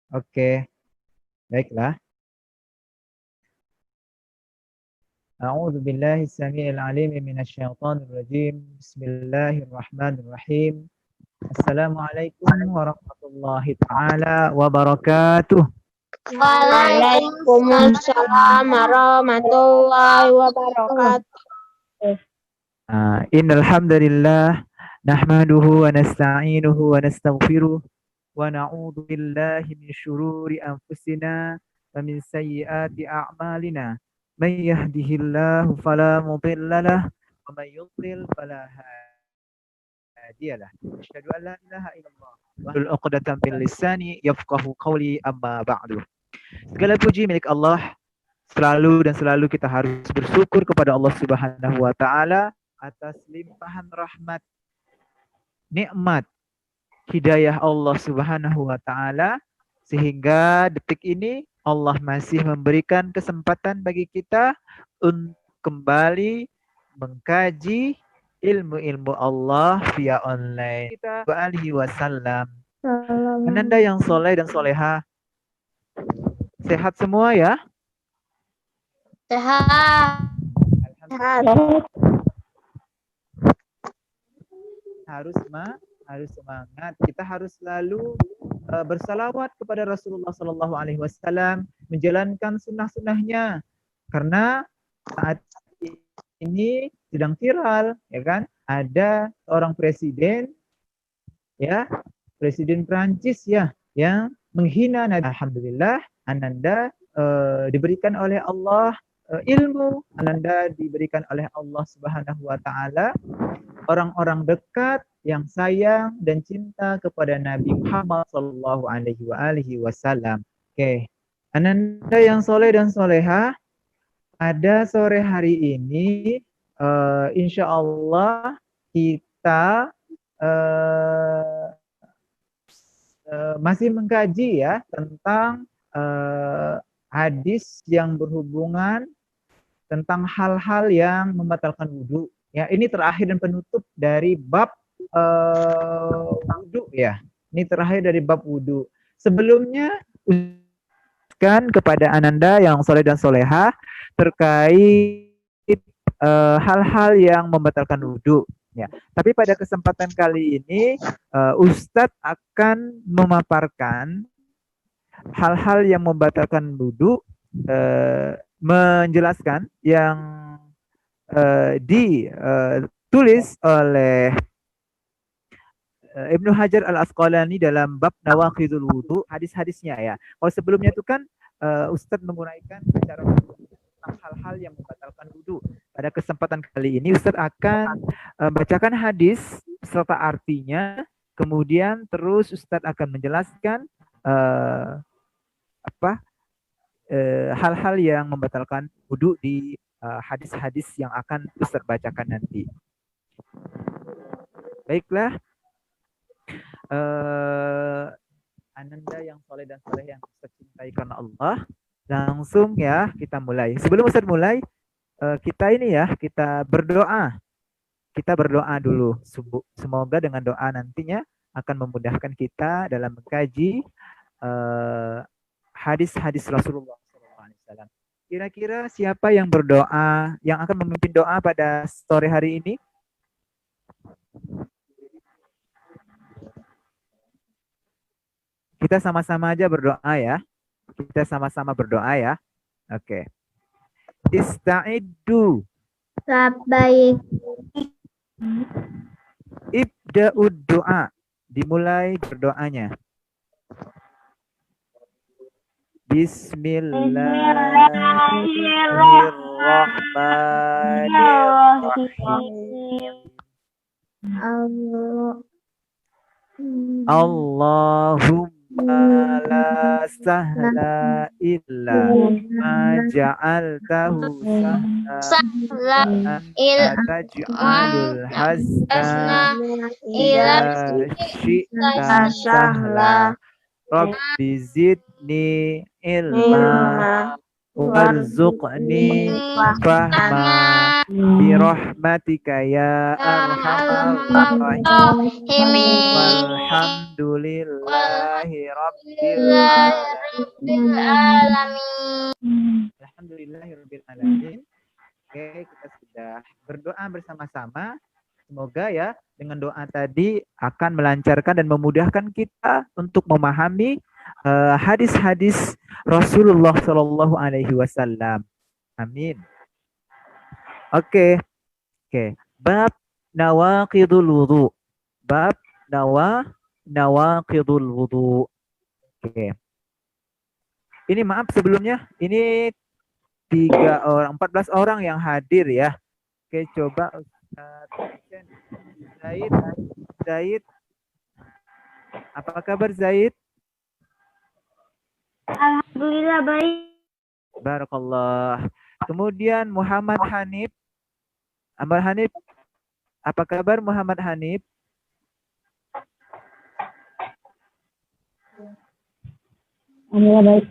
Oke, baiklah. A'udzu billahi samii'il 'aliim minasyaitonir rajiim. Bismillahirrahmanirrahim. Assalamualaikum warahmatullahi taala wabarakatuh. Waalaikumsalam warahmatullahi wabarakatuh. Innal hamdalillah nahmaduhu wa nasta'inuhu wa nastaghfiruh wa na'udzu billahi min syururi anfusina wa min sayyiati a'malina. May yahdihillahu fala mudilla lahu wa may yudlil fala hadiyalah. Asyhadu an la ilaha illallah wa ahlul 'uqdatam min lisani yafqahu qawli amma ba'du. Segala puji milik Allah. Selalu kita harus bersyukur kepada Allah Subhanahu wa taala atas limpahan rahmat, nikmat, hidayah Allah Subhanahu wa taala sehingga detik ini Allah masih memberikan kesempatan bagi kita untuk kembali mengkaji ilmu-ilmu Allah via online. Kita alihi wasallam. Ananda yang soleh dan soleha, sehat semua ya? Sehat. Harus semangat. Kita harus selalu bersalawat kepada Rasulullah Sallallahu Alaihi Wasallam, menjalankan sunnah-sunnahnya. Karena saat ini sedang viral, ya kan? Ada seorang presiden, ya, presiden Prancis ya, yang menghina Nabi. Alhamdulillah, Ananda diberikan oleh Allah ilmu, Ananda diberikan oleh Allah Subhanahu wa taala orang-orang dekat yang sayang dan cinta kepada Nabi Muhammad sallallahu alaihi wasallam. Oke. Ananda yang soleh dan soleha, pada sore hari ini insya Allah kita masih mengkaji ya tentang hadis yang berhubungan tentang hal-hal yang membatalkan wudhu. Ya, ini terakhir dan penutup dari bab wudhu ya. Ini terakhir dari bab wudhu. Sebelumnya kan kepada Ananda yang soleh dan soleha terkait hal-hal yang membatalkan wudhu. Ya, tapi pada kesempatan kali ini Ustadz akan memaparkan hal-hal yang membatalkan wudhu, menjelaskan yang ditulis oleh Ibnu Hajar Al-Asqalani dalam bab Nawaqidul Wudhu, hadis-hadisnya ya. Kalau sebelumnya itu kan Ustadz menguraikan secara tentang hal-hal yang membatalkan wudhu. Pada kesempatan kali ini Ustadz akan bacakan hadis serta artinya, kemudian terus Ustadz akan menjelaskan hal-hal yang membatalkan wudhu di hadis-hadis yang akan Ustadz bacakan nanti. Baiklah, Ananda yang soleh dan soleh yang Ustadz cintai karena Allah, langsung ya kita mulai. Sebelum Ustadz mulai, kita berdoa. Kita berdoa dulu. Semoga dengan doa nantinya akan memudahkan kita dalam mengkaji hadis-hadis Rasulullah SAW. Kira-kira siapa yang berdoa, yang akan memimpin doa pada sore hari ini? Kita sama-sama aja berdoa ya. Kita sama-sama berdoa ya. Oke. Ista'iddu. Baik. Ibda'ud doa. Dimulai berdoanya. Bismillahirrahmanirrahim. Allahumma la sahla illa ma ja'altahu sahla taj'alul hazna ila syi'ta sahla Rabbi zidni ilma warzuqni fahma Birahmatika ya arhamar rahimin. Walhamdulillahi rabbil alamin. Alhamdulillahi rabbil alamin. Oke, kita sudah berdoa bersama-sama. Semoga ya dengan doa tadi akan melancarkan dan memudahkan kita untuk memahami hadis-hadis Rasulullah Shallallahu Alaihi Wasallam. Amin. Oke. Bab nawaqidul wudu. Bab nawaqidul wudu. Oke. Ini maaf sebelumnya, ini 14 orang yang hadir ya. Oke, coba Zaid. Apa kabar Zaid? Alhamdulillah baik. Barakallah. Kemudian Muhammad Hanif. Apa kabar Muhammad Hanif? Alhamdulillah baik.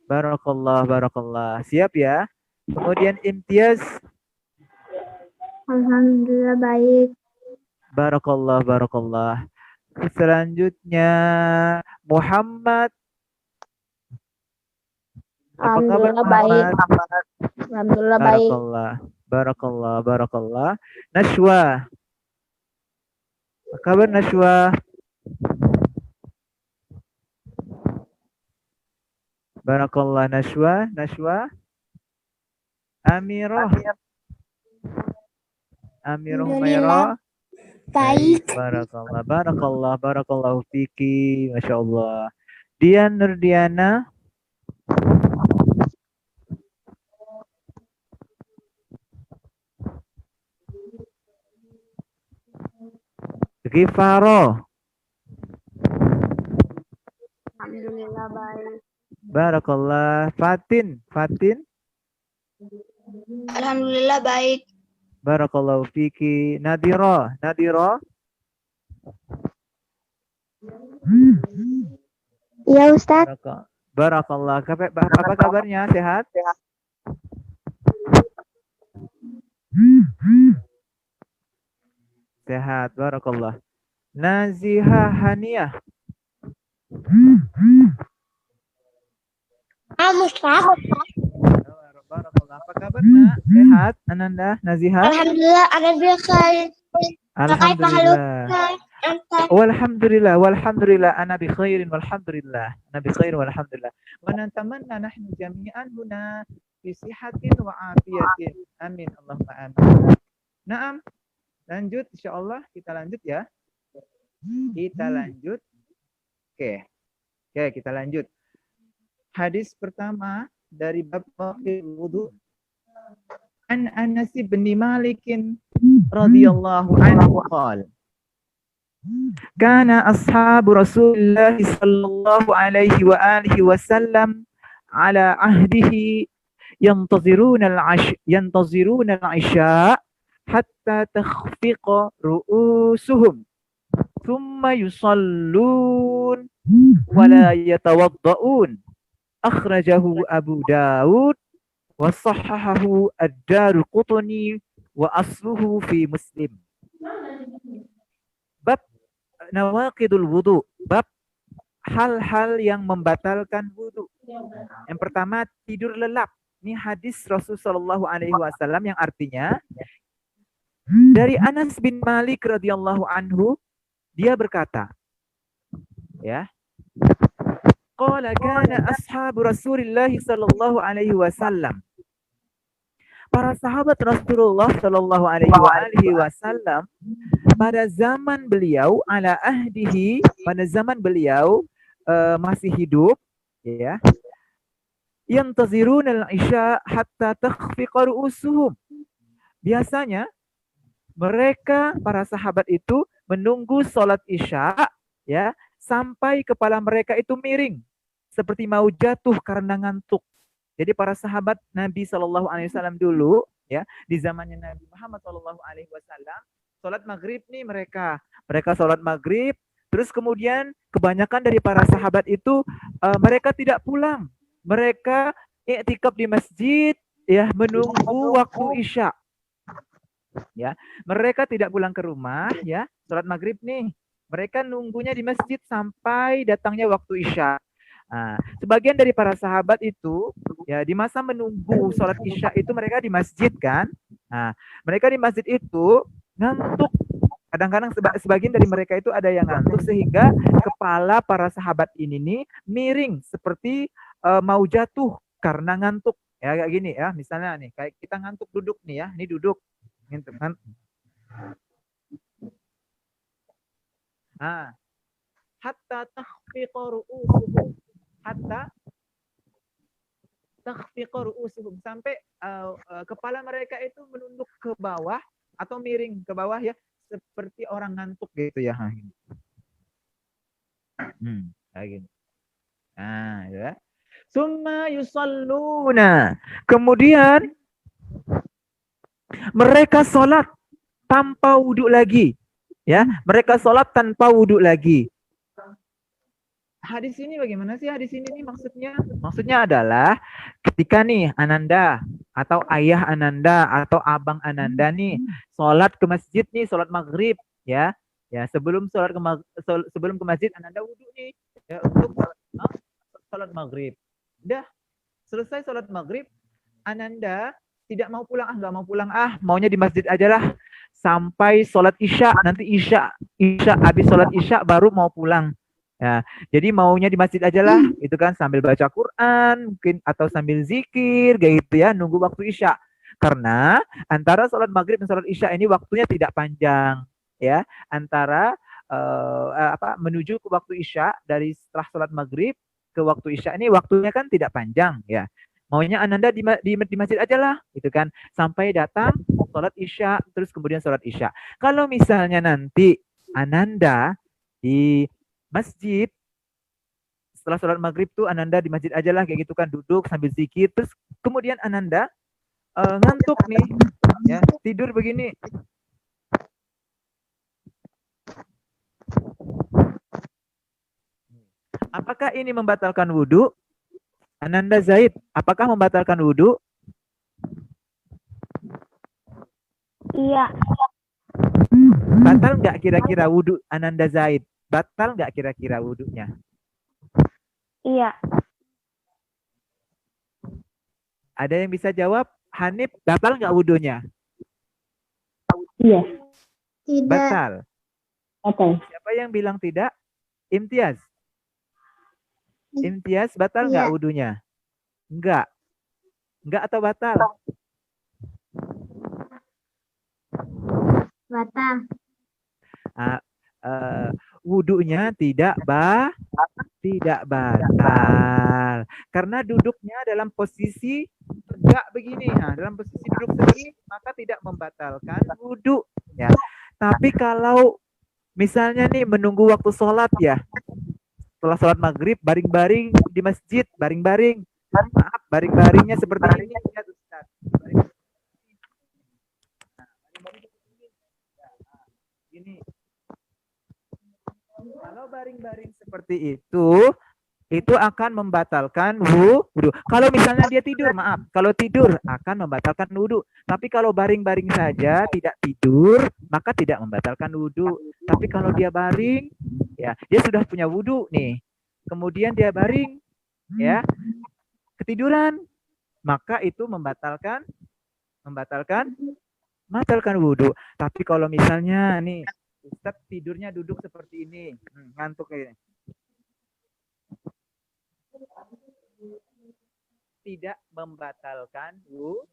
Barakallah. Siap ya? Kemudian Imtiaz. Alhamdulillah baik. Barakallah. Selanjutnya Muhammad. Apa kabar Muhammad? Alhamdulillah baik. Barakallah. Nashwa. Apa kabar Nashwa? Barakallah Nashwa. Amirah Humairah. Baik. Barakallahu fiki. Masya Allah. Dian Nurdiana. Gifaro. Alhamdulillah baik. Barakallah. Fatin. Alhamdulillah baik. Barakallahu fiki. Nadira. Ya Ustaz. Barakallah. Apa kabarnya? Sehat? Sehat. Barakallah. Naziha Haniah. Ustaz. Barakallah. Apa kabar Nak? Sehat? Ananda, Naziha? Alhamdulillah ada khair. Walhamdulillah. Ana bi khairin walhamdulillah. Wa natamanna nahnu jami'an huna fi sihatin wa afiyatin. Amin. Allahumma amin. Naam. Lanjut insyaallah, kita lanjut ya. Oke, kita lanjut. Hadis pertama dari bab wudu. An Anas bin Malik radhiyallahu anhu qala kana ashabu Rasulillah sallallahu alaihi wa alihi wasallam ala ahdihi yantaziruna al-isha hatta takhfiqa ru'usuhum thumma yusallun wa la yatawadda'un. Akhrajahu Abu Dawud wa sahhahahu ad-Darqutni wa asluhu fi Muslim. Bab nawaqidul wudu, bab hal-hal yang membatalkan wudu. Yang pertama, tidur lelap. Ini hadis Rasul sallallahu alaihi wasallam yang artinya dari Anas bin Malik radhiyallahu anhu, dia berkata, ya, qala kana ashabu Rasulillah sallallahu alaihi wasallam. Para sahabat Rasulullah sallallahu alaihi wasallam pada zaman beliau ala ahdihi, pada zaman beliau masih hidup, ya. Yantaziruna al-isya hatta takhfiqa ru'usuhum. Biasanya mereka, para sahabat itu menunggu sholat isya, ya, sampai kepala mereka itu miring, seperti mau jatuh karena ngantuk. Jadi para sahabat Nabi Shallallahu Alaihi Wasallam dulu, ya, di zamannya Nabi Muhammad Shallallahu Alaihi Wasallam, sholat maghrib nih mereka sholat maghrib, terus kemudian kebanyakan dari para sahabat itu mereka tidak pulang, mereka i'tikaf di masjid, ya, menunggu waktu isya. Ya, mereka tidak pulang ke rumah, ya, sholat maghrib nih. Mereka nunggunya di masjid sampai datangnya waktu isya. Nah, sebagian dari para sahabat itu, ya, di masa menunggu sholat isya itu mereka di masjid kan. Nah, mereka di masjid itu ngantuk. Kadang-kadang sebagian dari mereka itu ada yang ngantuk sehingga kepala para sahabat ini nih miring seperti mau jatuh karena ngantuk. Ya kayak gini ya, misalnya nih kayak kita ngantuk duduk nih ya, ini duduk. Gitu kan. Nah, hatta takhfiqa ru'usuhum. Hatta takhfiqa ru'usuhum sampai kepala mereka itu menunduk ke bawah atau miring ke bawah ya, seperti orang ngantuk gitu ya. Kayak gini. Nah, ya. Summa yusalluna. Kemudian mereka sholat tanpa wudhu lagi. Ya, mereka sholat tanpa wudhu lagi. Hadis ini bagaimana sih hadis ini nih maksudnya? Maksudnya adalah ketika nih Ananda atau ayah Ananda atau abang Ananda nih sholat ke masjid nih, sholat maghrib ya. Ya, sebelum sebelum ke masjid Ananda wudhu nih ya untuk sholat maghrib. Udah selesai sholat maghrib, Ananda tidak mau pulang, nggak mau pulang, maunya di masjid aja lah sampai sholat isya. Nanti isya habis sholat isya baru mau pulang. Ya, jadi maunya di masjid aja lah, itu kan sambil baca Quran mungkin atau sambil zikir kayak gitu ya, nunggu waktu isya. Karena antara sholat maghrib dan sholat isya ini waktunya tidak panjang ya, antara menuju ke waktu isya dari setelah sholat maghrib ke waktu isya ini waktunya kan tidak panjang ya. Maunya Ananda di masjid aja lah, gitu kan, sampai datang sholat isya terus kemudian sholat isya. Kalau misalnya nanti Ananda di masjid setelah sholat maghrib tuh Ananda di masjid aja lah kayak gitu kan, duduk sambil zikir, terus kemudian Ananda ngantuk nih ya, tidur begini. Apakah ini membatalkan wudhu? Ananda Zaid, apakah membatalkan wudhu? Iya. Batal nggak kira-kira wudhu Ananda Zaid? Batal nggak kira-kira wudhunya? Iya. Ada yang bisa jawab? Hanif, batal nggak wudhunya? Iya. Tidak. Batal. Batal. Siapa yang bilang tidak? Imtiaz. Imtiaz, batal nggak wudhunya? Enggak. Enggak atau batal? Batal. Wudhunya tidak batal. Karena duduknya dalam posisi tegak begini. Nah, dalam posisi duduk seperti maka tidak membatalkan wudhu. Ya. Tapi kalau misalnya nih menunggu waktu sholat ya, setelah sholat maghrib baring-baring di masjid, baring-baring. Maaf, baring-baringnya seperti ini ya, Ustaz. Gini. Kalau baring-baring seperti itu akan membatalkan wudhu. Kalau misalnya dia tidur, maaf, kalau tidur akan membatalkan wudhu. Tapi kalau baring-baring saja tidak tidur, maka tidak membatalkan wudhu. Tapi kalau dia baring, ya dia sudah punya wudhu nih. Kemudian dia baring, ya ketiduran, maka itu membatalkan wudhu. Tapi kalau misalnya nih Ustaz tidurnya duduk seperti ini, ngantuk ini, tidak membatalkan wudhu.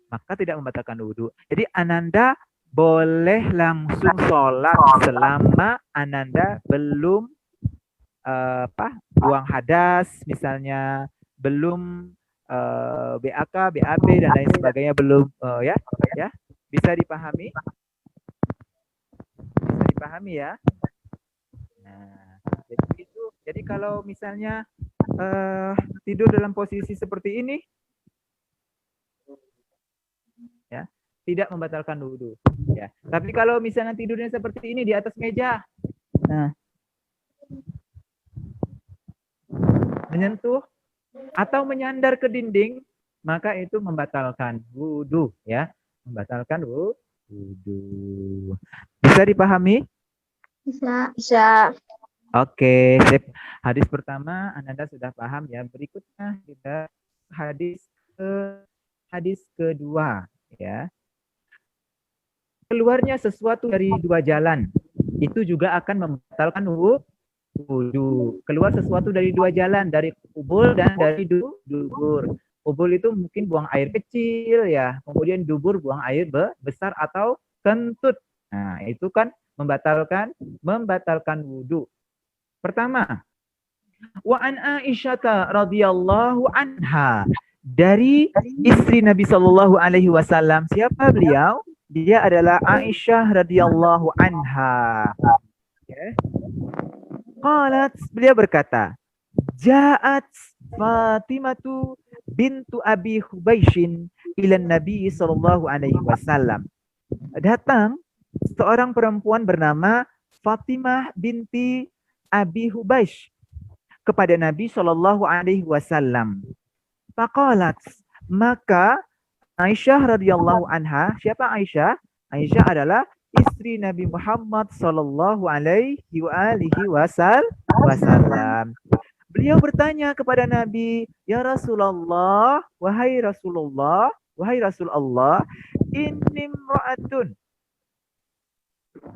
Maka tidak membatalkan wudhu. Jadi Ananda boleh langsung sholat selama Ananda belum buang hadas misalnya, belum BAK, BAB dan lain sebagainya belum, ya bisa dipahami? Bisa dipahami ya? Nah, jadi kalau misalnya tidur dalam posisi seperti ini, ya tidak membatalkan wudhu. Ya. Tapi kalau misalnya tidurnya seperti ini di atas meja, nah menyentuh atau menyandar ke dinding, maka itu membatalkan wudu ya, membatalkan wudu. Bisa dipahami? Bisa. Oke, sip. Hadis pertama Anda sudah paham ya. Berikutnya kita hadis kedua ya. Keluarnya sesuatu dari dua jalan itu juga akan membatalkan wudu. Keluar sesuatu dari dua jalan, dari kubul dan dari dubur. Kubul itu mungkin buang air kecil ya, kemudian dubur buang air besar atau kentut. Nah, itu kan membatalkan wudu. Pertama, wa an Aisyah radhiyallahu anha, dari istri Nabi Shallallahu alaihi wasallam. Siapa beliau? Dia adalah Aisyah radhiyallahu anha. Okay. Qalat, beliau berkata, Ja'at Fatimatu bintu Abi Hubaishin ila Nabi Shallallahu alaihi wasallam. Datang seorang perempuan bernama Fatimah binti Abi Hubaish kepada Nabi Shallallahu alaihi wasallam. Faqalat, maka Aisyah radhiyallahu anha, siapa Aisyah? Aisyah adalah istri Nabi Muhammad sallallahu alaihi wasallam. Beliau bertanya kepada Nabi, "Ya Rasulullah, wahai Rasulullah, wahai Rasulullah, inni imra'atun."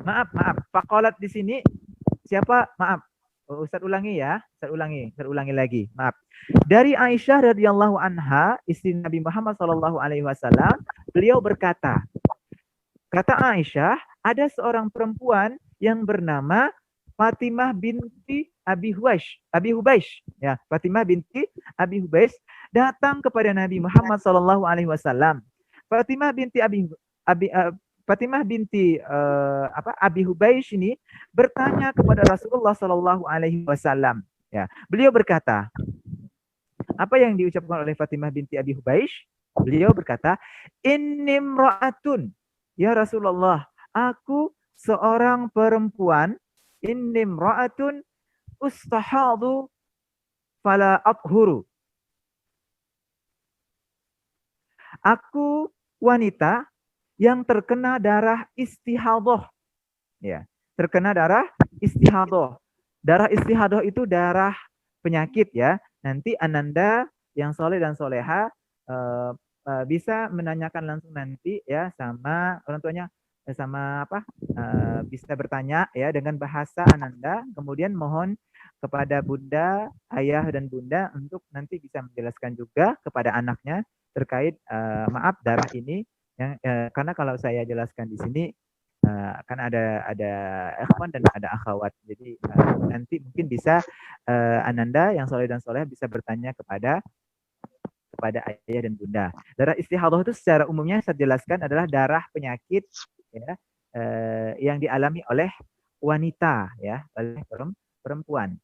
Maaf. Faqalat di sini siapa? Maaf. Ustaz ulangi ya. Ustaz ulangi lagi. Maaf. Dari Aisyah radhiyallahu anha, istri Nabi Muhammad sallallahu alaihi wasallam, beliau berkata, kata Aisyah, ada seorang perempuan yang bernama Fatimah binti Abi Hubaish, ya, Fatimah binti Abi Hubaish datang kepada Nabi Muhammad sallallahu alaihi wasallam. Fatimah binti Abi Hubaish ini bertanya kepada Rasulullah sallallahu alaihi wasallam, ya. Beliau berkata, apa yang diucapkan oleh Fatimah binti Abi Hubaish? Beliau berkata, "Inni imra'atun." Ya Rasulullah, aku seorang perempuan, inni imra'atun ustahadu fala athuru. Aku wanita yang terkena darah istihadah. Ya, terkena darah istihadah. Darah istihadah itu darah penyakit ya. Nanti Ananda yang soleh dan soleha bisa menanyakan langsung nanti ya sama orang tuanya, sama bisa bertanya ya dengan bahasa Ananda. Kemudian mohon kepada bunda, ayah dan bunda untuk nanti bisa menjelaskan juga kepada anaknya terkait darah ini yang karena kalau saya jelaskan di sini kan ada ikhwan dan ada akhwat. Jadi nanti mungkin bisa Ananda yang soleh dan soleh bisa bertanya kepada ayah dan bunda. Darah istihadah itu secara umumnya saya jelaskan adalah darah penyakit ya, yang dialami oleh wanita ya, oleh perempuan.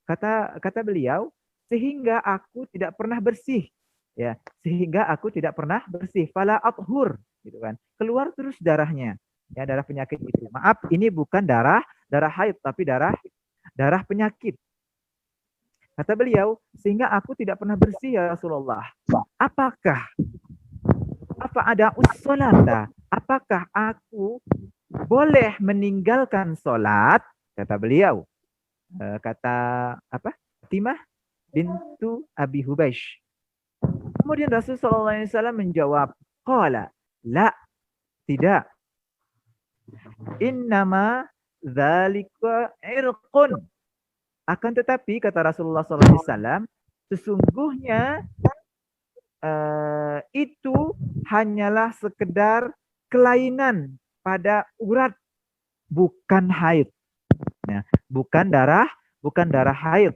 Kata beliau, sehingga aku tidak pernah bersih ya, sehingga aku tidak pernah bersih. Fala athur gitu kan. Keluar terus darahnya. Ya, darah penyakit itu. Maaf, ini bukan darah haid tapi darah penyakit. Kata beliau, sehingga aku tidak pernah bersih ya Rasulullah. Apa ada ussolata? Apakah aku boleh meninggalkan sholat? Kata beliau. Kata Fatimah bintu Abi Hubaish. Kemudian Rasulullah SAW menjawab, qala, la, tidak. Innama dzalika irqun. Akan tetapi kata Rasulullah SAW, sesungguhnya itu hanyalah sekedar kelainan pada urat, bukan haid. Nah, bukan darah haid.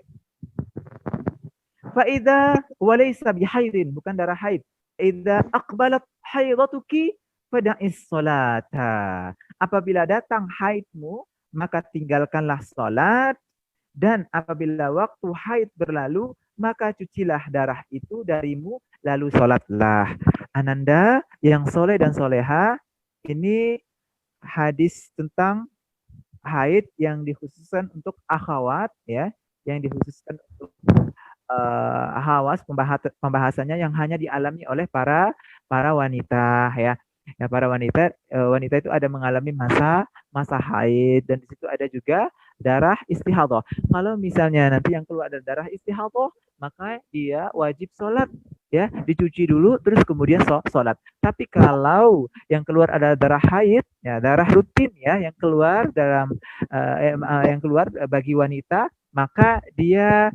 Faida walaysa bihaidin, bukan darah haid. Idza aqbalat haidatuki fada'is salata. Apabila datang haidmu, maka tinggalkanlah salat. Dan apabila waktu haid berlalu, maka cucilah darah itu darimu, lalu sholatlah. Ananda yang soleh dan soleha, ini hadis tentang haid yang dikhususkan untuk akhwat ya, yang dikhususkan untuk hawas pembahasannya yang hanya dialami oleh para wanita ya. Ya, para wanita itu ada mengalami masa haid dan di situ ada juga darah istihadhah. Kalau misalnya nanti yang keluar ada darah istihadhah, maka dia wajib sholat ya, dicuci dulu terus kemudian sholat. Tapi kalau yang keluar ada darah haid, ya darah rutin ya yang keluar yang keluar bagi wanita, maka dia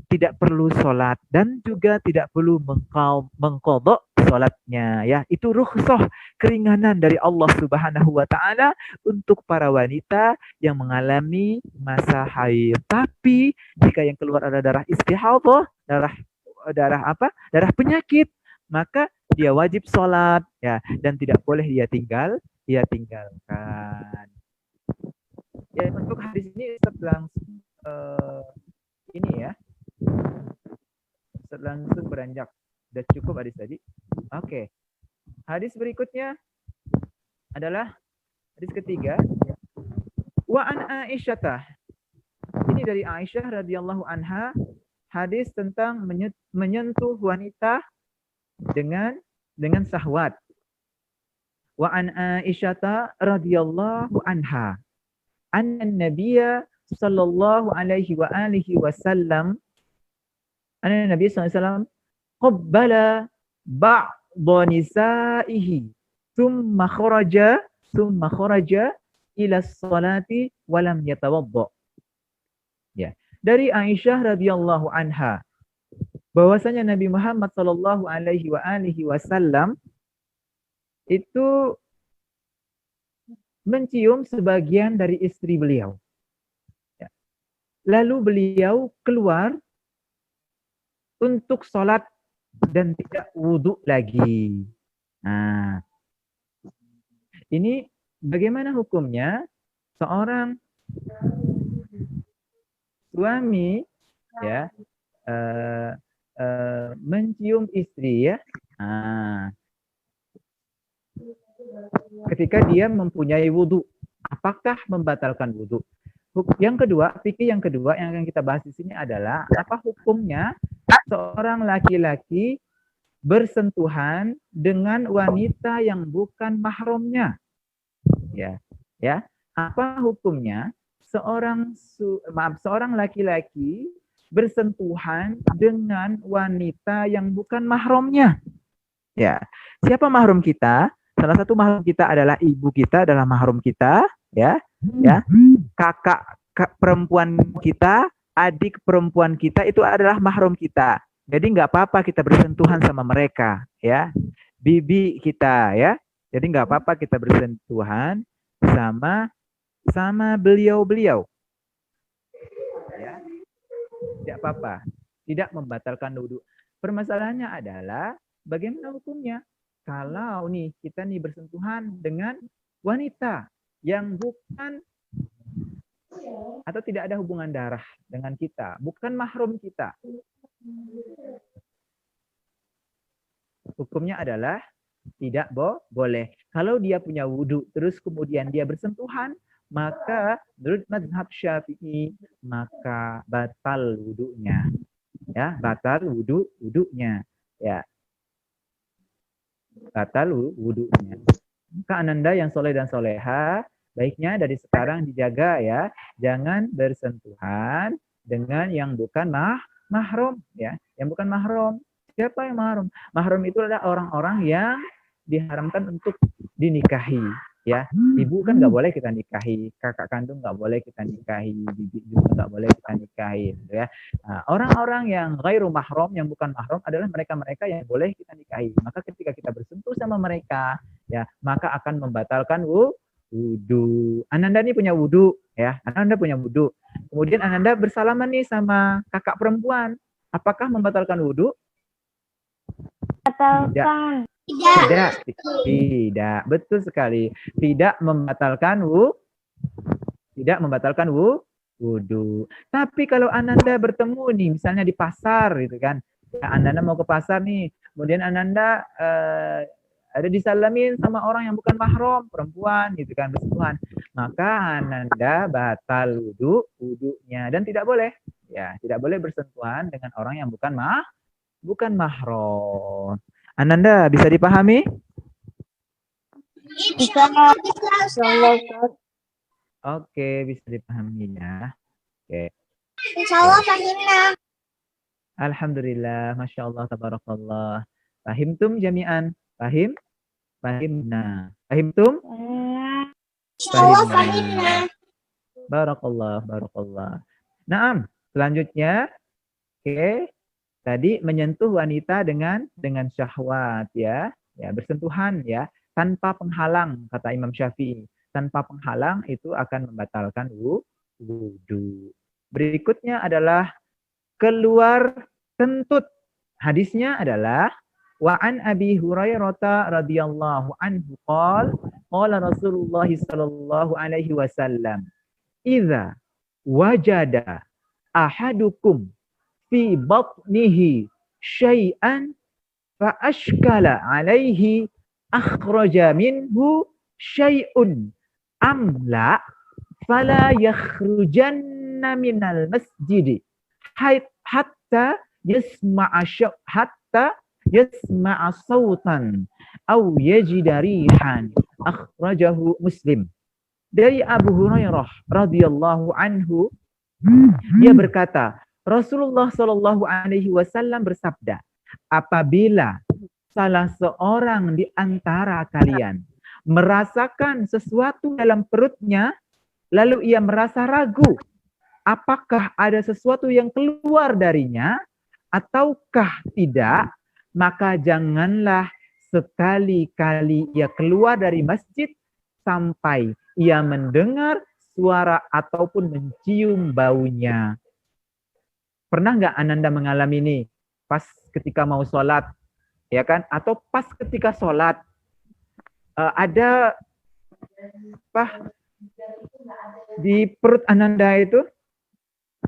tidak perlu sholat dan juga tidak perlu mengqadha sholatnya ya. Itu rukhsah, keringanan dari Allah Subhanahu wa taala untuk para wanita yang mengalami masa haid. Tapi jika yang keluar ada darah istihadhah, darah penyakit, maka dia wajib sholat ya dan tidak boleh dia tinggalkan. Ya, untuk hadis ini Ustaz langsung ini ya. Ustaz langsung beranjak. Sudah cukup hadis tadi. Oke. Hadis berikutnya adalah hadis ketiga. Wa an Aisyah. Ini dari Aisyah radhiyallahu anha, hadis tentang menyentuh wanita dengan syahwat. Wa an Aisyah radhiyallahu anha, anna an-nabiyya sallallahu alaihi wa alihi wasallam, anna Nabi sallallahu alaihi wasallam qabbala ba'dha nisaihi thumma kharaja ila sholati wa lam yatawadda. Ya, dari Aisyah radhiyallahu anha bahwasanya Nabi Muhammad sallallahu alaihi wasallam itu mencium sebagian dari istri beliau. Ya. Lalu beliau keluar untuk sholat dan tidak wudhu lagi. Nah, ini bagaimana hukumnya seorang suami ya mencium istri ya. Nah, ketika dia mempunyai wudhu, apakah membatalkan wudhu? Yang kedua, fikih yang kedua yang akan kita bahas di sini adalah apa hukumnya seorang laki-laki bersentuhan dengan wanita yang bukan mahramnya. Ya. Apa hukumnya seorang laki-laki bersentuhan dengan wanita yang bukan mahramnya? Ya. Siapa mahram kita? Salah satu mahram kita adalah ibu kita, adalah mahram kita, ya. Kakak perempuan kita, adik perempuan kita itu adalah mahram kita. Jadi nggak apa-apa kita bersentuhan sama mereka, ya. Bibi kita, ya. Jadi nggak apa-apa kita bersentuhan sama beliau-beliau. Ya. Tidak apa-apa. Tidak membatalkan wudhu. Permasalahannya adalah bagaimana hukumnya? Kalau nih kita nih bersentuhan dengan wanita yang bukan atau tidak ada hubungan darah dengan kita, bukan mahram kita. Hukumnya adalah tidak boleh. Kalau dia punya wudhu terus kemudian dia bersentuhan, maka menurut mazhab Syafi'i maka batal wudhunya. Ya, batal wudhunya. Ya. Batal wudhunya. Maka Ananda yang soleh dan soleha, baiknya dari sekarang dijaga ya, jangan bersentuhan dengan yang bukan mahram ya, yang bukan mahram. Siapa yang mahram? Mahram itu adalah orang-orang yang diharamkan untuk dinikahi ya. Ibu kan nggak boleh kita nikahi, kakak kandung nggak boleh kita nikahi, bibi juga nggak boleh kita nikahi gitu ya. Nah, orang-orang yang ghairu mahram, yang bukan mahram adalah mereka-mereka yang boleh kita nikahi. Maka ketika kita bersentuh sama mereka ya, maka akan membatalkan wudhu. Ananda nih punya wudhu ya, Ananda punya wudhu. Kemudian Ananda bersalaman nih sama kakak perempuan, apakah membatalkan wudhu? Batalkan. Tidak, betul sekali. Tidak membatalkan wudhu. Tapi kalau Ananda bertemu nih, misalnya di pasar gitu kan, ya, Ananda mau ke pasar nih, kemudian Ananda ada disalamin sama orang yang bukan mahram, perempuan gitu kan, bersentuhan, maka Ananda batal wudhunya dan tidak boleh Ya, tidak boleh bersentuhan dengan orang yang bukan mahram. Ananda bisa dipahami? Bisa. Insyaallah, Ustaz. Oke, bisa dipahami ya. Oke. Insyaallah fahimna. Alhamdulillah, Masya Allah, Tabarakallah. Fahimtum jami'an? Fahim? Fahimna. Fahimtum? Insyaallah Fahimna. fahimna. Barakallah, barakallah. Naam, selanjutnya, oke, tadi menyentuh wanita dengan syahwat ya, bersentuhan ya, tanpa penghalang kata Imam Syafi'i. Tanpa penghalang itu akan membatalkan wudu. Berikutnya adalah keluar kentut. Hadisnya adalah wa an Abi Hurairah radhiyallahu anhu qala Rasulullah sallallahu alaihi wasallam idza wajada ahadukum fi batnihi syai'an fa ashkala alaihi akhraja minhu syai'un amla fala yakhrujanna minal masjid hatta yasma'a sautan aw yajida rihan akhrajahu Muslim. Dari Abu Hurairah radhiyallahu anhu, dia berkata, Rasulullah Shallallahu alaihi wasallam bersabda, apabila salah seorang di antara kalian merasakan sesuatu dalam perutnya, lalu ia merasa ragu, apakah ada sesuatu yang keluar darinya ataukah tidak, maka janganlah sekali-kali ia keluar dari masjid sampai ia mendengar suara ataupun mencium baunya. Pernah nggak Ananda mengalami ini? Pas ketika mau sholat, ya kan? Atau pas ketika sholat, ada apa di perut Ananda itu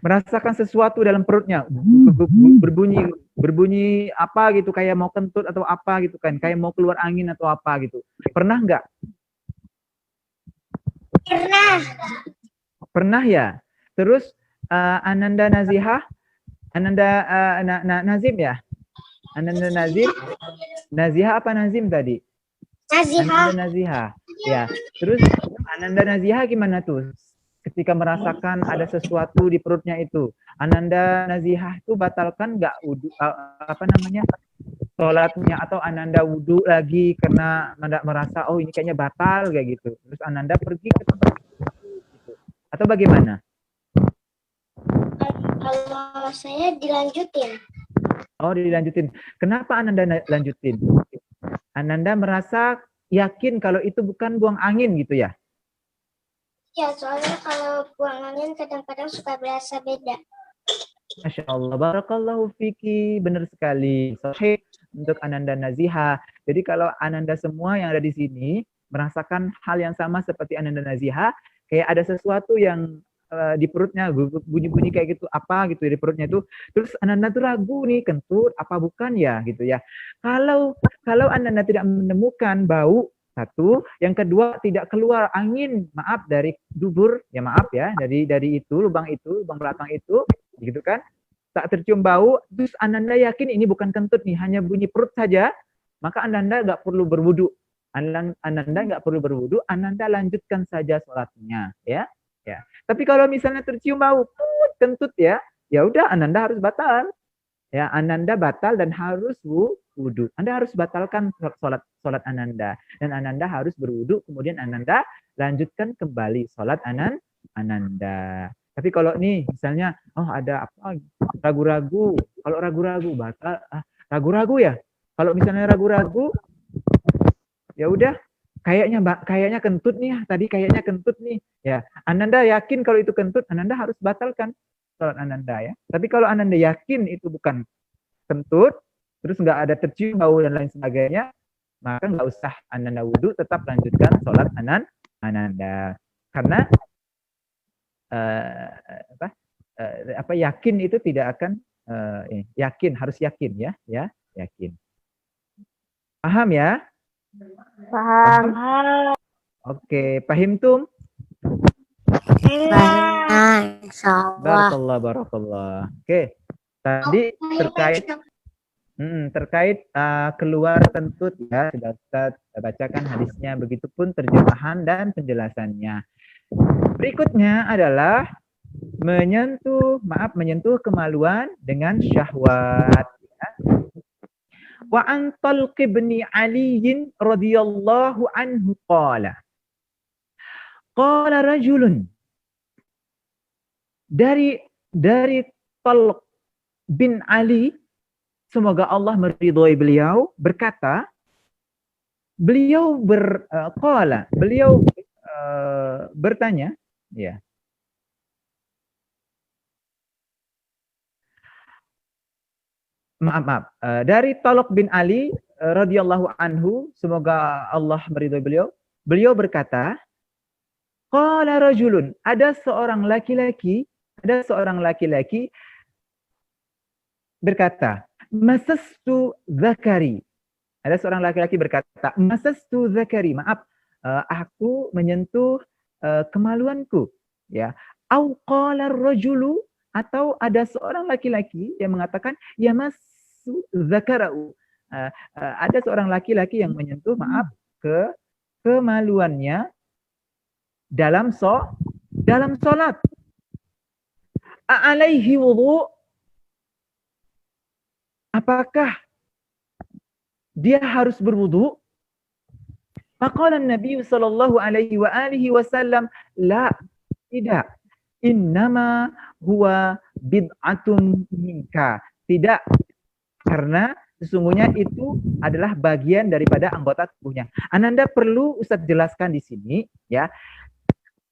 merasakan sesuatu dalam perutnya, berbunyi apa gitu, kayak mau kentut atau apa gitu kan, kayak mau keluar angin atau apa gitu. Pernah nggak? Pernah ya. Terus Ananda Nazihah, Ananda Nazim ya? Ananda Nazim, Nazihah apa Nazim tadi? Nazihah. Ananda Nazihah. Ya. Terus Ananda Nazihah gimana tuh? Ketika merasakan ada sesuatu di perutnya itu, Ananda Nazihah itu batalkan nggak wudu, sholatnya, atau Ananda wudu lagi karena merasa oh ini kayaknya batal kayak gitu. Terus Ananda pergi ke tempat itu, atau bagaimana? Kalau saya dilanjutin. Oh, dilanjutin. Kenapa Ananda lanjutin? Ananda merasa yakin kalau itu bukan buang angin gitu ya? Ya, soalnya kalau buang angin kadang-kadang suka berasa beda. Masya Allah, barakallahu fiki, benar sekali. Sahih untuk Ananda Nazihah. Jadi kalau Ananda semua yang ada di sini merasakan hal yang sama seperti Ananda Nazihah, kayak ada sesuatu yang di perutnya bunyi-bunyi kayak gitu, apa gitu di perutnya itu, terus Ananda tuh ragu nih, kentut apa bukan ya gitu ya. Kalau Ananda tidak menemukan bau, satu, yang kedua tidak keluar angin, maaf, dari dubur, ya maaf ya, dari lubang belakang itu, gitu kan, tak tercium bau, terus Ananda yakin ini bukan kentut nih, hanya bunyi perut saja, maka Ananda nggak perlu berwudu. Ananda lanjutkan saja sholatnya, ya. Tapi kalau misalnya tercium bau kentut ya udah Ananda harus batal. Ya, Ananda batal dan harus wudu. Anda harus batalkan sholat Ananda. Dan Ananda harus berwudu, kemudian Ananda lanjutkan kembali sholat Ananda. Tapi kalau nih, misalnya, oh ada apa, ragu-ragu. Kalau ragu-ragu, batal. Ragu-ragu ya? Kalau misalnya ragu-ragu, ya udah, kayaknya kentut nih, tadi kayaknya kentut nih. Ya, Ananda yakin kalau itu kentut, Ananda harus batalkan sholat Ananda ya. Tapi kalau Ananda yakin itu bukan kentut, terus nggak ada tercium bau dan lain sebagainya, maka nggak usah Ananda wudu, tetap lanjutkan sholat Ananda. Karena yakin itu tidak akan yakin, harus yakin ya, yakin. Paham ya? Paham. Oke, pahim tum? Insyaallah. Barakallah. Oke. Tadi terkait keluar kentut ya, sudah Ustaz bacakan hadisnya, begitupun terjemahan dan penjelasannya. Berikutnya adalah menyentuh kemaluan dengan syahwat. Ya. Wa an Talq bin Ali radhiyallahu anhu qala rajulun, dari Talq bin Ali, semoga Allah meridhoi beliau, berkata, beliau bertanya, ya. Maaf. Dari Talq bin Ali radhiyallahu anhu, semoga Allah meridhoi beliau, beliau berkata, qala rajulun, ada seorang laki-laki berkata, masastu zakari. Ada seorang laki-laki berkata, masastu zakari, aku menyentuh kemaluanku, ya. Au qala rajulu, atau ada seorang laki-laki yang mengatakan yamassu zakarau. Ada seorang laki-laki yang menyentuh ke kemaluannya dalam salat. Alaihi wudu, apakah dia harus berwudu? Faqala Nabi sallallahu alaihi wa alihi wasallam, la, tidak. Innama huwa bid'atun minka. Tidak, karena sesungguhnya itu adalah bagian daripada anggota tubuhnya. Ananda perlu Ustaz jelaskan di sini, ya.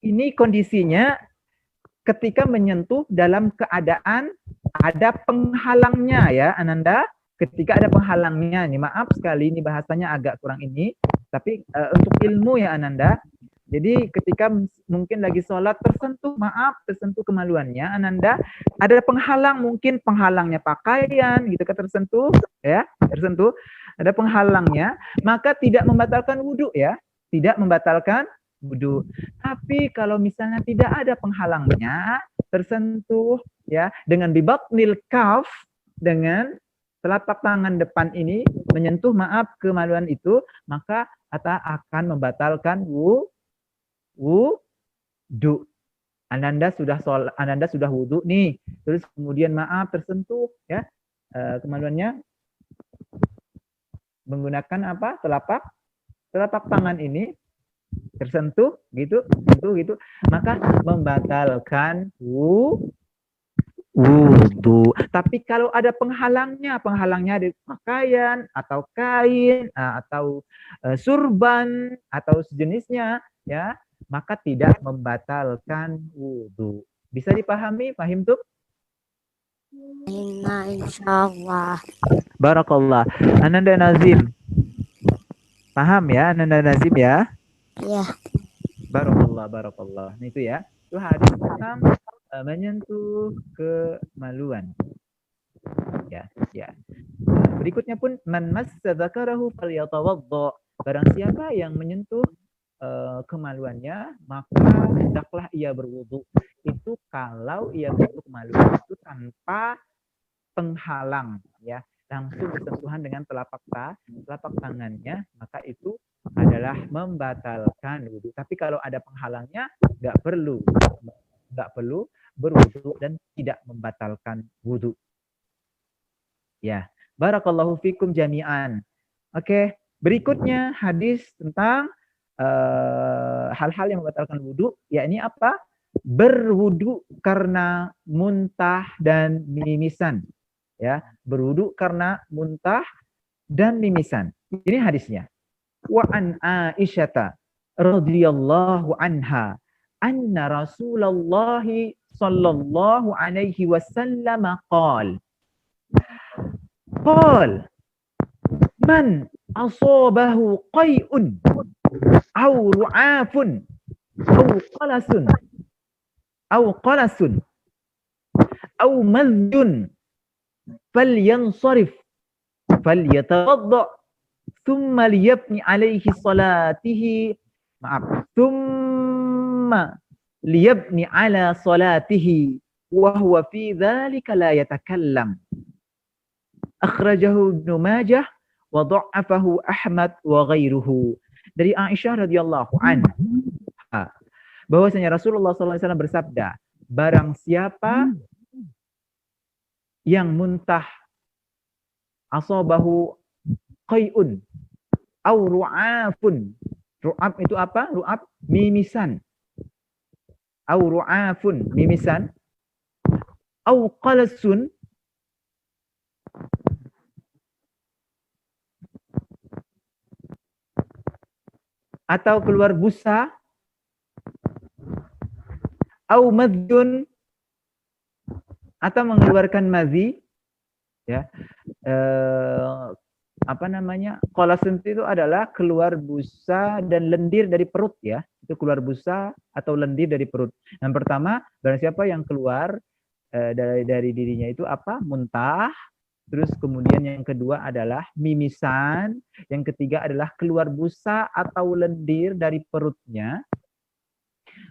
Ini kondisinya ketika menyentuh dalam keadaan ada penghalangnya, ya Ananda. Ketika ada penghalangnya, nih maaf sekali ini bahasanya agak kurang ini, tapi untuk ilmu ya Ananda. Jadi ketika mungkin lagi sholat tersentuh kemaluannya Ananda, ada penghalang, mungkin penghalangnya pakaian gitu kan, tersentuh, ada penghalangnya, maka tidak membatalkan wudhu, ya, tidak membatalkan wudhu. Tapi kalau misalnya tidak ada penghalangnya, tersentuh ya dengan bibatnil kaf, dengan telapak tangan depan ini menyentuh kemaluan itu, maka akan membatalkan wudhu. Ananda sudah wudhu nih, terus kemudian tersentuh ya kemaluannya menggunakan telapak tangan ini tersentuh gitu, maka membatalkan wudhu. Tapi kalau ada penghalangnya dari pakaian atau kain atau surban atau sejenisnya, ya, maka tidak membatalkan wudhu. Bisa dipahami, paham tuh? Insyaallah. Barakallah. Ananda Nazim. Paham ya, Ananda Nazim ya? Iya. Barakallah. Itu ya. Itu hadis tentang menyentuh kemaluan. Ya. Berikutnya pun man massa dzakarahu falyatawadda. Barang siapa yang menyentuh kemaluannya, maka hendaklah ia berwudu. Itu kalau ia berwudu kemaluan itu tanpa penghalang, ya, langsung bersentuhan dengan telapak tangannya, maka itu adalah membatalkan wudu. Tapi kalau ada penghalangnya, nggak perlu berwudu dan tidak membatalkan wudu. Ya, barakallahu fikum jami'an. Oke, berikutnya hadis tentang hal-hal yang membatalkan wudu, yakni apa? Berwudu karena muntah dan mimisan. Ya, berwudu karena muntah dan mimisan. Ini hadisnya. Wa an Aisyata radhiyallahu anha anna Rasulullah sallallahu alaihi wasallam qala man asabahu qai'un aw ru'afun aw qalasun aw mazyun falyansarif falyatawadda thumma liyabni alaihi salatihi thumma liyabni ala salatihi wa huwa fi dzalika la yatakallam. Akhrajahu Ibnu Majah wa dha'afahu Ahmad wa ghairuhu. Dari Aisyah radhiyallahu anha bahwasanya Rasulullah SAW bersabda, barang siapa yang muntah asabahu qai'un au ru'afun. Ru'af itu apa? Ru'af mimisan. Au ru'afun mimisan. Au qalasun atau keluar busa, au madjun atau mengeluarkan mazi, ya. Apa namanya? Qalasun itu adalah keluar busa dan lendir dari perut, ya. Itu keluar busa atau lendir dari perut. Yang pertama, barang siapa yang keluar dari dirinya itu apa? Muntah. Terus kemudian yang kedua adalah mimisan, yang ketiga adalah keluar busa atau lendir dari perutnya.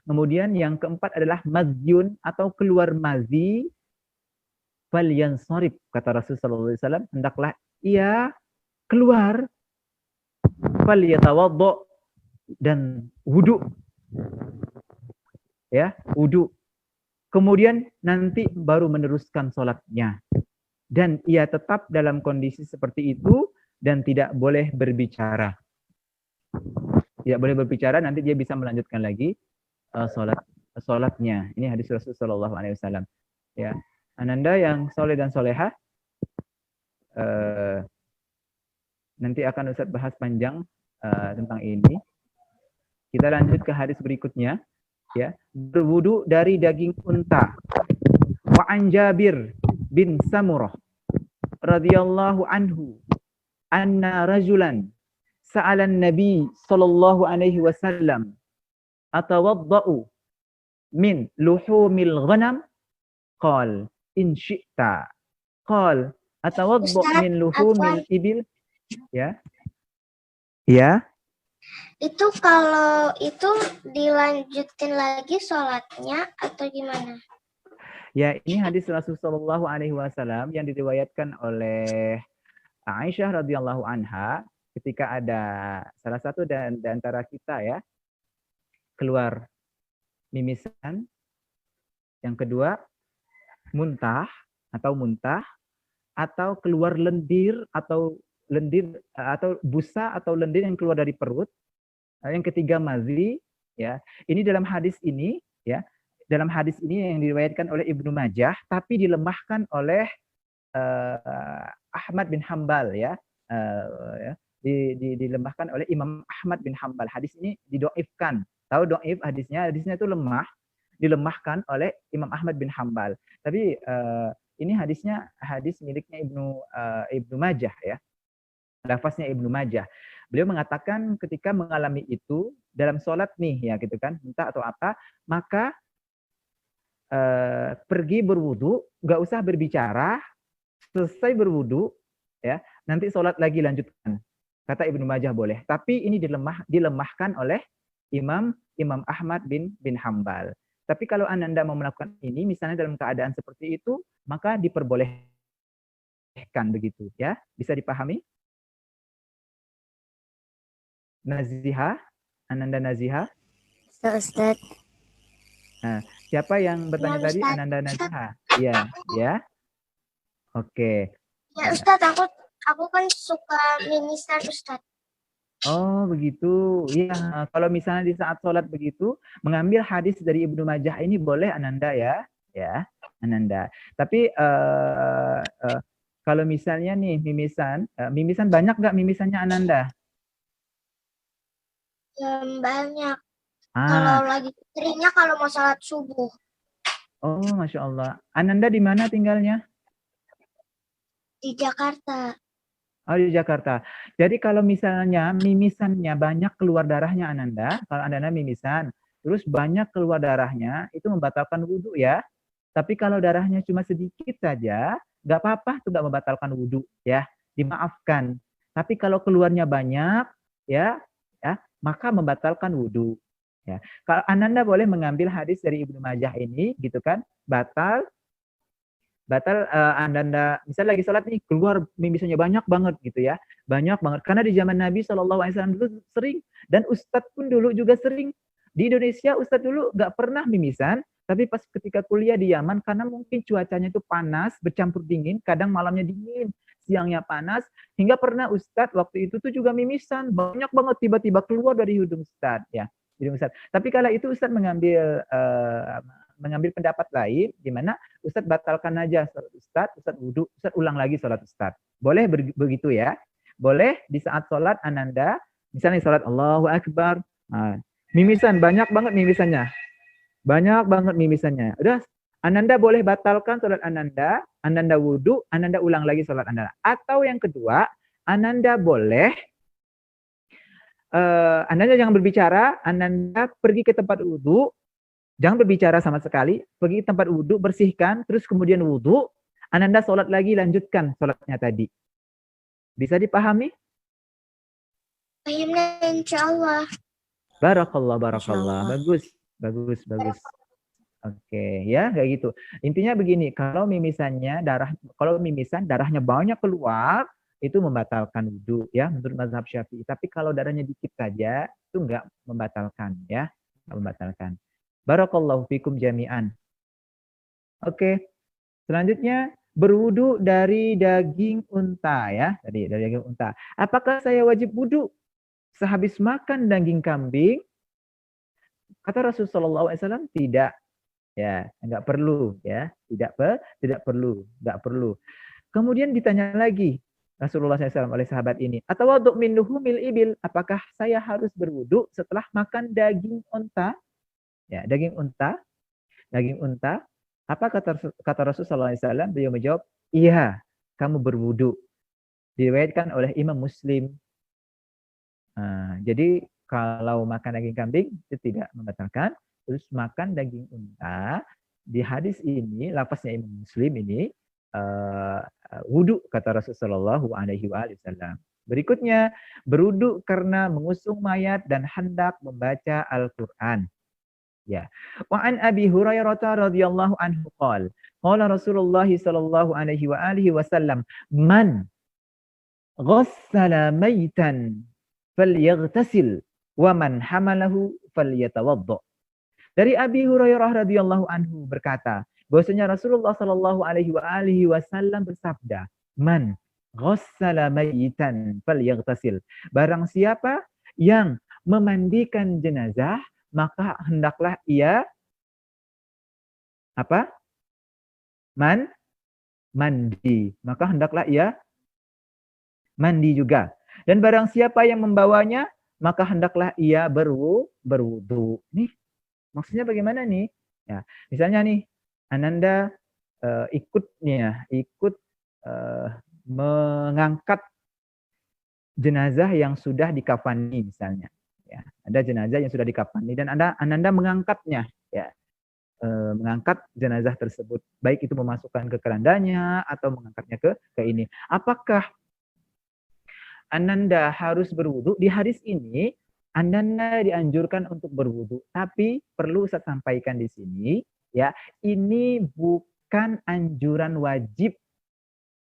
Kemudian yang keempat adalah mazyun atau keluar mazi. Falyansarif, kata Rasulullah SAW, hendaklah ia keluar. Falyatawaddo, dan wudu. Ya, wudu. Kemudian nanti baru meneruskan sholatnya. Dan ia tetap dalam kondisi seperti itu dan tidak boleh berbicara. Tidak boleh berbicara, nanti dia bisa melanjutkan lagi sholatnya. Ini hadis Rasulullah SAW. Ya, Ananda yang soleh dan soleha, nanti akan Ustaz bahas panjang tentang ini. Kita lanjut ke hadis berikutnya. Ya, berwudu dari daging unta. Wa an Jabir bin Samurah radhiyallahu anhu anna rajulan sa'ala an-nabi sallallahu alaihi wasallam atawadda'u min luhumil ghanam qal in syi'ta qal atawadda' min luhumil ibil, ya. Ya. Itu kalau itu dilanjutin lagi sholatnya atau gimana? Ya, ini hadis Rasulullah SAW yang diriwayatkan oleh Aisyah radhiyallahu anha ketika ada salah satu di antara kita, ya, keluar mimisan, yang kedua muntah atau keluar lendir atau busa atau lendir yang keluar dari perut, yang ketiga mazi, ya. Ini dalam hadis ini, ya. Dalam hadis ini yang diriwayatkan oleh Ibnu Majah, tapi dilemahkan oleh Ahmad bin Hambal, ya. Dilemahkan oleh Imam Ahmad bin Hambal. Hadis ini didoifkan. Tahu doif hadisnya itu lemah, dilemahkan oleh Imam Ahmad bin Hambal. Tapi ini hadis miliknya Ibnu Majah, ya. Lafaznya Ibnu Majah. Beliau mengatakan ketika mengalami itu dalam sholat nih, ya, gitu kan, entah atau apa, maka pergi berwudu, nggak usah berbicara, selesai berwudu, ya, nanti sholat lagi lanjutkan. Kata Ibnu Majah boleh, tapi ini dilemahkan oleh Imam Ahmad bin Hambal. Tapi kalau Ananda mau melakukan ini, misalnya dalam keadaan seperti itu, maka diperbolehkan begitu, ya. Bisa dipahami? Naziha, Ananda Naziha. Ustaz. Nah, siapa yang bertanya tadi? Ustaz. Ananda Naziha. Iya, ya. Oke. Ya Ustaz, aku kan suka mimisan Ustaz. Oh, begitu. Iya, kalau misalnya di saat sholat begitu, mengambil hadis dari Ibnu Majah ini boleh Ananda, ya. Ya, Ananda. Tapi kalau misalnya nih mimisan banyak nggak mimisannya Ananda? Banyak. Kalau lagi keringnya kalau mau sholat subuh. Oh, Masya Allah. Ananda di mana tinggalnya? Di Jakarta. Oh, di Jakarta. Jadi kalau misalnya mimisannya banyak keluar darahnya Ananda, kalau Ananda mimisan, terus banyak keluar darahnya, itu membatalkan wudhu, ya. Tapi kalau darahnya cuma sedikit saja, nggak apa-apa, itu nggak membatalkan wudhu, ya. Dimaafkan. Tapi kalau keluarnya banyak, ya, maka membatalkan wudhu. Ya. Kalau Ananda boleh mengambil hadis dari Ibnu Majah ini, gitu kan, batal Ananda misal lagi sholat nih keluar mimisannya banyak banget gitu ya, banyak banget karena di zaman Nabi SAW dulu sering, dan Ustadz pun dulu juga sering di Indonesia. Ustadz dulu nggak pernah mimisan, tapi pas ketika kuliah di Yaman karena mungkin cuacanya itu panas bercampur dingin, kadang malamnya dingin siangnya panas, hingga pernah Ustadz waktu itu tuh juga mimisan banyak banget tiba-tiba keluar dari hidung Ustadz ya, hidung Ustadz. Tapi kala itu Ustadz mengambil pendapat lain, di mana Ustadz batalkan aja sholat Ustadz wudhu, Ustadz ulang lagi sholat Ustadz. Boleh begitu ya? Boleh di saat sholat Ananda, misalnya sholat Allahu Akbar, mimisan, banyak banget mimisannya. Banyak banget mimisannya. Udah, Ananda boleh batalkan sholat Ananda wudhu, Ananda ulang lagi sholat Ananda. Atau yang kedua, Ananda boleh, Ananda jangan berbicara, Ananda pergi ke tempat wudhu, jangan berbicara sama sekali, pergi ke tempat wudhu, bersihkan, terus kemudian wudhu, Ananda sholat lagi, lanjutkan sholatnya tadi. Bisa dipahami? Pahimnya insya Allah. Barakallah. Insyaallah. Bagus. Oke, ya kayak gitu. Intinya begini, kalau mimisan darahnya banyak keluar, itu membatalkan wudhu ya menurut mazhab Syafi'i. Tapi kalau darahnya dikit saja, itu enggak membatalkan ya, enggak membatalkan. Barakallahu fikum jami'an. Oke, selanjutnya berwudu dari daging unta ya, dari daging unta. Apakah saya wajib wudu sehabis makan daging kambing? Kata Rasulullah SAW tidak, ya, enggak perlu ya, tidak perlu. Kemudian ditanya lagi Rasulullah SAW oleh sahabat ini, atawadhu min luhumil ibil, apakah saya harus berwudu setelah makan daging unta? Ya, daging unta. Apa kata Rasulullah SAW? Beliau menjawab, iya, kamu berwudu. Diriwayatkan oleh Imam Muslim. Jadi kalau makan daging kambing itu tidak membatalkan. Terus makan daging unta, di hadis ini, lafaznya Imam Muslim ini, wudu kata Rasulullah SAW. Berikutnya, berwudu karena mengusung mayat dan hendak membaca Al-Quran. Ya. Wa an Abi Hurairah radhiyallahu anhu qala Rasulullah sallallahu alaihi wa alihi wasallam, man ghassala maitan falyaghtasil wa man hamalahu falyatawadda. Dari Abi Hurairah radhiyallahu anhu berkata, bahwasanya Rasulullah sallallahu alaihi wa alihi wasallam bersabda, man ghassala maitan falyaghtasil. Barang siapa yang memandikan jenazah, maka hendaklah ia apa? Mandi. Maka hendaklah ia mandi juga. Dan barang siapa yang membawanya, maka hendaklah ia berwudu. Nih, maksudnya bagaimana nih? Ya, misalnya nih, Ananda ikut mengangkat jenazah yang sudah dikafani misalnya. Ya, ada jenazah yang sudah dikafani dan Ananda mengangkatnya, ya, mengangkat jenazah tersebut, baik itu memasukkan ke kerandanya atau mengangkatnya ke ini. Apakah Ananda harus berwudu? Di hadis ini Ananda dianjurkan untuk berwudu, tapi perlu saya sampaikan di sini, ya, ini bukan anjuran wajib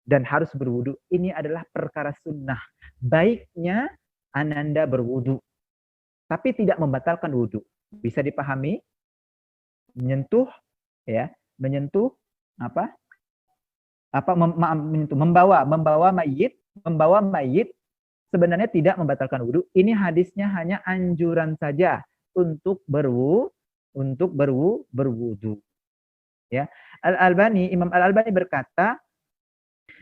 dan harus berwudu. Ini adalah perkara sunnah. Baiknya Ananda berwudu, tapi tidak membatalkan wudu. Bisa dipahami? Menyentuh, ya, membawa mayit sebenarnya tidak membatalkan wudu. Ini hadisnya hanya anjuran saja untuk berwudu. Ya, Imam Al-Albani berkata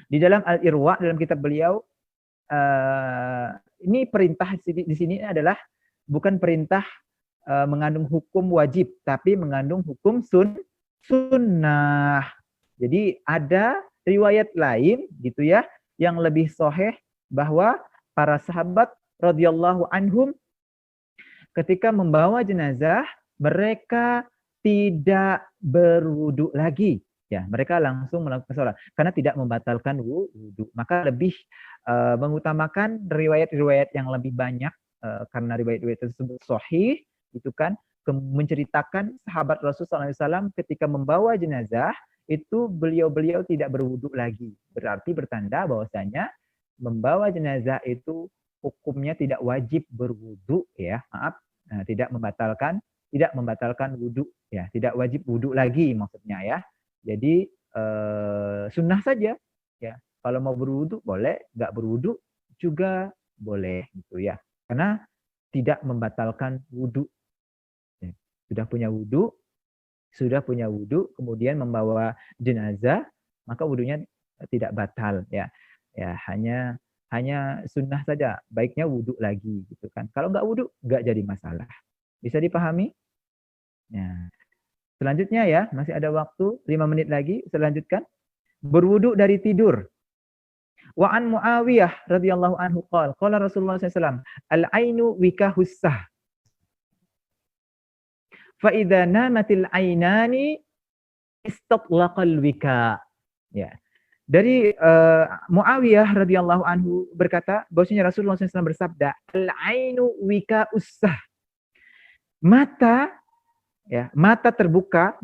di dalam Al-Irwa, dalam kitab beliau, ini perintah di sini adalah bukan perintah mengandung hukum wajib, tapi mengandung hukum sunnah. Jadi ada riwayat lain gitu ya, yang lebih sahih bahwa para sahabat radhiyallahu anhum ketika membawa jenazah, mereka tidak berwudu lagi. Ya, mereka langsung melakukan sholat karena tidak membatalkan wudu. Maka lebih mengutamakan riwayat-riwayat yang lebih banyak karena riwayat-riwayat tersebut sahih, itu kan menceritakan sahabat Rasulullah SAW ketika membawa jenazah itu beliau-beliau tidak berwudu lagi. Berarti bertanda bahwasanya membawa jenazah itu hukumnya tidak wajib berwudu ya, maaf, tidak membatalkan wudu ya, tidak wajib wudu lagi maksudnya ya. Jadi sunnah saja ya. Kalau mau berwudu boleh, nggak berwudu juga boleh gitu ya. Karena tidak membatalkan wudu. Ya. Sudah punya wudu, kemudian membawa jenazah, maka wudunya tidak batal ya. Ya, hanya sunnah saja, baiknya wudu lagi gitu kan. Kalau nggak wudu, nggak jadi masalah. Bisa dipahami? Ya. Selanjutnya ya, masih ada waktu 5 menit lagi, selanjutkan. Berwudu dari tidur. Wa an Muawiyah radhiyallahu anhu qala Rasulullah SAW, al-ainu wikahus sah. Fa idza namatil ainani istatlaqal wika. Ya. Dari Muawiyah radhiyallahu anhu berkata, bahwasanya Rasulullah SAW bersabda, al-ainu wikahus sah. Mata terbuka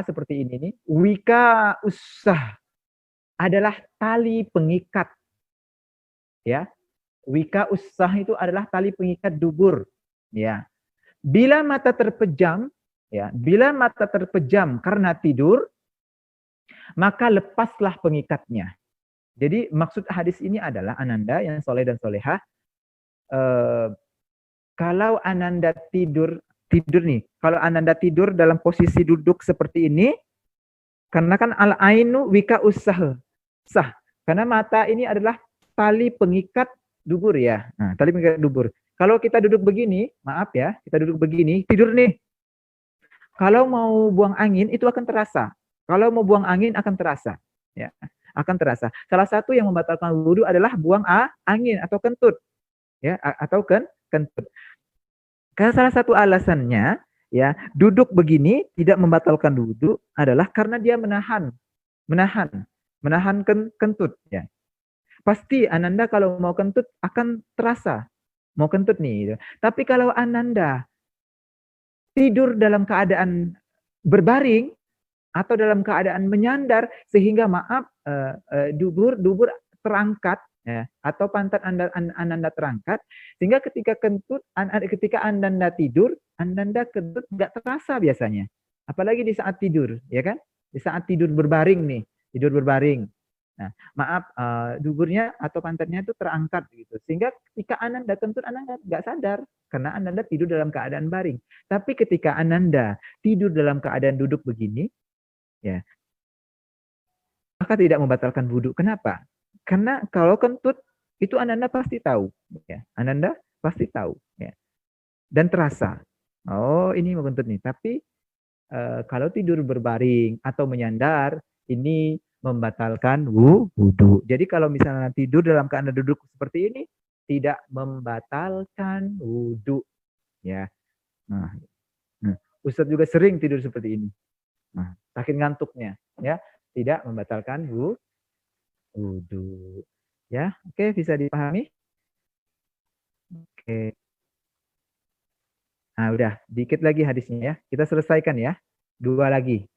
seperti ini nih. Wika usah adalah tali pengikat. Ya. Wika usah itu adalah tali pengikat dubur. Ya. Bila mata terpejam karena tidur, maka lepaslah pengikatnya. Jadi maksud hadis ini adalah Ananda yang soleh dan solehah, kalau Ananda tidur nih, kalau Ananda tidur dalam posisi duduk seperti ini, karena kan al-ainu wika usah, sah. Karena mata ini adalah tali pengikat dubur ya. Nah, tali pengikat dubur. Kalau kita duduk begini, maaf ya, kita duduk begini, tidur nih. Kalau mau buang angin itu akan terasa. Kalau mau buang angin akan terasa. Ya, akan terasa. Salah satu yang membatalkan wudu adalah buang angin atau kentut. Ya, atau kentut. Karena salah satu alasannya ya, duduk begini tidak membatalkan wudu adalah karena dia menahan kentut ya. Pasti Ananda kalau mau kentut akan terasa mau kentut nih gitu. Tapi kalau Ananda tidur dalam keadaan berbaring atau dalam keadaan menyandar sehingga dubur terangkat ya, atau pantat Ananda terangkat, sehingga ketika Ananda tidur, Ananda kentut nggak terasa biasanya. Apalagi di saat tidur, ya kan? Di saat tidur berbaring nih, tidur berbaring. Nah, duburnya atau pantatnya itu terangkat gitu. Sehingga ketika Ananda kentut, Ananda nggak sadar karena Ananda tidur dalam keadaan baring. Tapi ketika Ananda tidur dalam keadaan duduk begini, ya, maka tidak membatalkan wudu. Kenapa? Karena kalau kentut itu Ananda pasti tahu, ya. Ananda pasti tahu, ya. Dan terasa. Oh, ini mau kentut nih. Tapi kalau tidur berbaring atau menyandar, ini membatalkan wudu. Jadi kalau misalnya tidur dalam keadaan duduk seperti ini, tidak membatalkan wudu, ya. Nah, Ustadz juga sering tidur seperti ini. Nah, saking ngantuknya, ya, tidak membatalkan wudu. Ya, oke, bisa dipahami? Oke. Nah, udah, dikit lagi hadisnya ya. Kita selesaikan ya. 2 lagi.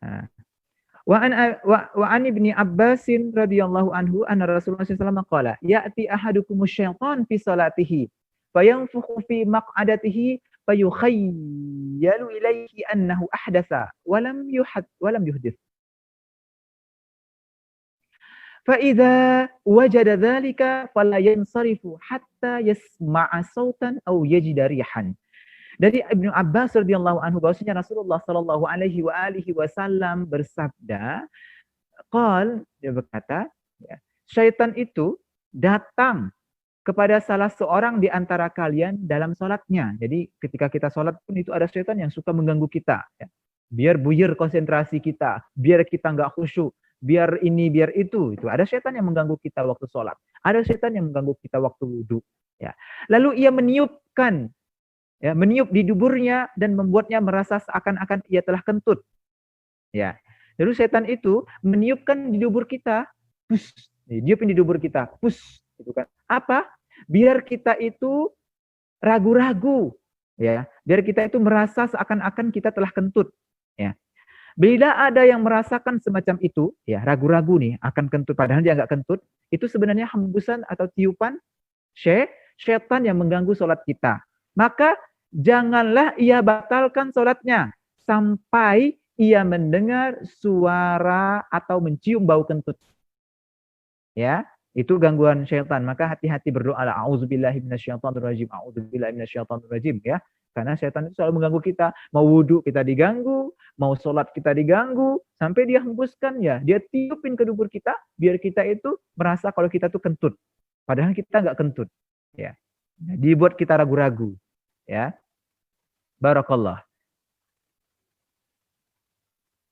Nah. Wa an ibni Abbasin radhiyallahu anhu anna Rasulullah SAW qala ya'ti ahadukumus syaitan fi salatihi fayanfukhu fi maq'adatihi fayukhayyalu ilaihi annahu ahdatsa wa lam yuhdits. Fa idza wajada dzalika fala yansarifu hatta yasma'a sautan aw yajida rihan. Dari Ibnu Abbas radhiyallahu anhu bahwasanya Rasulullah sallallahu alaihi wasallam bersabda, dia berkata, ya, syaitan itu datang kepada salah seorang di antara kalian dalam sholatnya. Jadi ketika kita sholat pun itu ada syaitan yang suka mengganggu kita. Ya. Biar buyar konsentrasi kita, biar kita nggak khusyuk, biar ini, biar itu. Ada syaitan yang mengganggu kita waktu sholat. Ada syaitan yang mengganggu kita waktu wudhu. Ya. Lalu ia meniup di duburnya dan membuatnya merasa seakan-akan ia telah kentut. Ya. Lalu setan itu meniupkan di dubur kita, pus, niupin di dubur kita, pus, gitu kan. Apa? Biar kita itu ragu-ragu, Ya, biar kita itu merasa seakan-akan kita telah kentut. Ya. Bila ada yang merasakan semacam itu, ya ragu-ragu nih akan kentut, padahal dia nggak kentut, itu sebenarnya hembusan atau tiupan syaitan yang mengganggu sholat kita. Maka janganlah ia batalkan sholatnya sampai ia mendengar suara atau mencium bau kentut. Ya, itu gangguan syaitan. Maka hati-hati berdoa, a'udzubillahi minasyaitonirrajim, a'udzubillahi minasyaitonirrajim, ya. Karena syaitan itu selalu mengganggu kita. Mau wudhu kita diganggu, mau sholat kita diganggu, sampai dia hembuskan, ya, dia tiupin ke dubur kita, biar kita itu merasa kalau kita tuh kentut. Padahal kita nggak kentut. Ya. Dibuat kita ragu-ragu. Ya. Barakallah.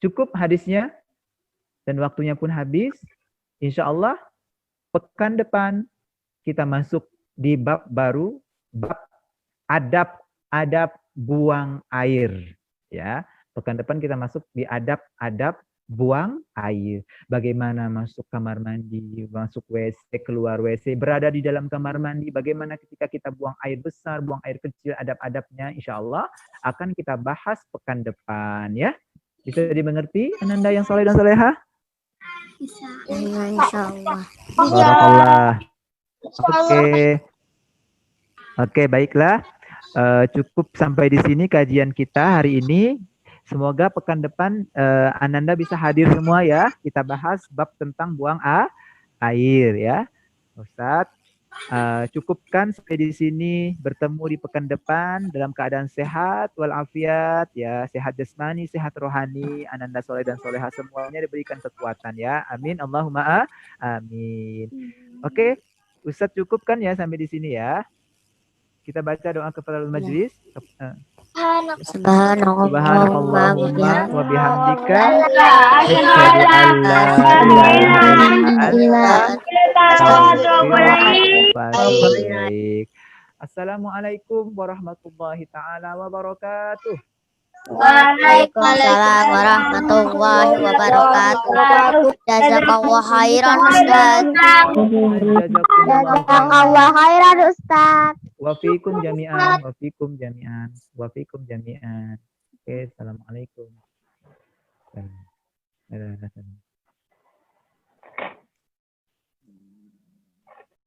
Cukup hadisnya dan waktunya pun habis. Insya Allah pekan depan kita masuk di bab baru, bab adab buang air. Ya, pekan depan kita masuk di adab buang air. Bagaimana masuk kamar mandi, masuk WC, keluar WC, berada di dalam kamar mandi. Bagaimana ketika kita buang air besar, buang air kecil, adab-adabnya insya Allah akan kita bahas pekan depan, ya. Bisa dimengerti, Ananda yang soleh dan soleha? Bisa. Insya Allah. Barakallah. Oke, baiklah. Cukup sampai di sini kajian kita hari ini. Semoga pekan depan Ananda bisa hadir semua, ya. Kita bahas bab tentang buang air, ya. Ustadz, cukupkan sampai di sini. Bertemu di pekan depan dalam keadaan sehat walafiat, ya, sehat jasmani, sehat rohani. Ananda soleh dan soleha semuanya diberikan kekuatan, ya. Amin. Allahumma amin. Oke, Ustadz cukupkan ya sampai di sini, ya. Kita baca doa kafaratul majlis. Subhanallahumma wa bihamdika asyhadu an la ilaha illa anta. Assalamualaikum warahmatullahi taala wabarakatuh. Waalaikumsalam warahmatullahi wabarakatuh. Jazakallah khairan Ustaz. Jazakallah khairan Ustaz. Wa fikum jami'an, wa fikum jami'an, wa fikum jami'an. Oke, assalamualaikum.